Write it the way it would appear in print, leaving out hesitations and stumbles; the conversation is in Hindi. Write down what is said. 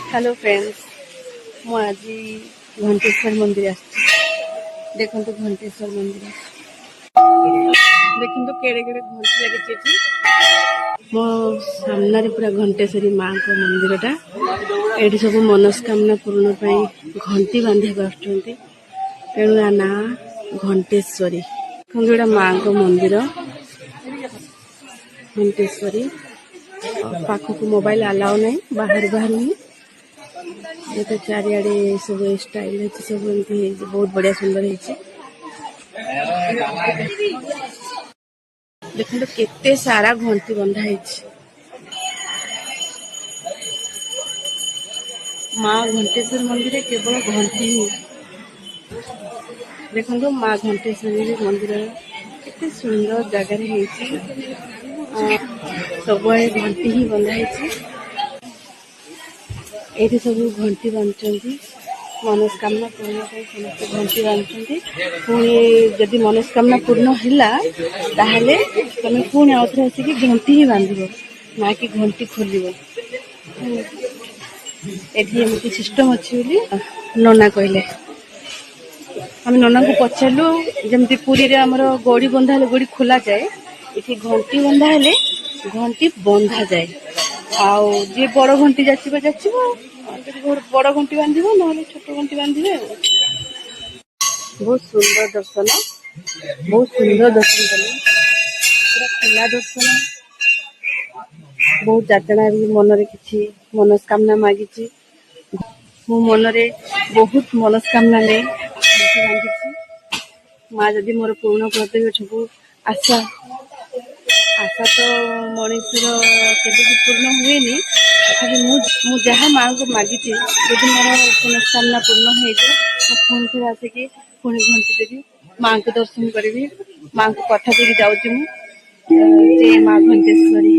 हेलो फ्रेंड्स मु आज घंटेश्वर मंदिर देखो घंटेश्वर मंदिर देखो केड़े केड़े घंटी लगे मो सामने पूरा घंटेश्वरी माँ को मंदिरटा ये सब मनस्कामना पूर्ण घंटी बांधे तेणु ना घंटेश्वरी गोटा माँ को मंदिर घंटेश्वरी पाखक मोबाइल अलाउ नहीं बाहर बाहर नहीं ये तो चारिआडे सब स्टाइल है सब बहुत बढ़िया सुंदर है देखो केते सारा घंटी बंधा है माँ घंटेश्वर मंदिर केवल घंटी ही देखो माँ घंटेश्वरी मंदिर केते सुंदर जगह सब घंटी ही बंधा है ये सब घंटी बांधुंट मनस्कामना पूर्ण समस्त घंटी बांधुंट पुणी जदि मनस्कामना पूर्ण है तुम पुणी आउे आसिक घंटी ही बांध ना कि घंटी खोल एमती सिस्टम अच्छी नना कहले आम नना को पचारू जमी पुरी आमर गोड़ी बंधा गोड़ी खोला जाए ये घंटी बंधा हेले घंटी बंधा जाए आउ जी बड़ घंटी जाचिबो बड़ घंटी बांध ना छोट घंटी बांधे बहुत सुंदर दर्शन कले पूरा खुला दर्शन बहुत जातना भी मनरे किछि मनस्कामना मागिछि मो मनरे बहुत मनस्कामना ले माँ जदि मोर पूर्ण करदेवे सब आशा आशा तो मनुष्य केबे भी पूर्ण हुए तथापि जहाँ माँ को मागी यदि मोर मनस्कामना पूर्ण हो पुणी थे आसिक पुणी घंटी देवी माँ को दर्शन करी माँ को कथा देकी जाऊँ जय माँ घंटेश्वरी।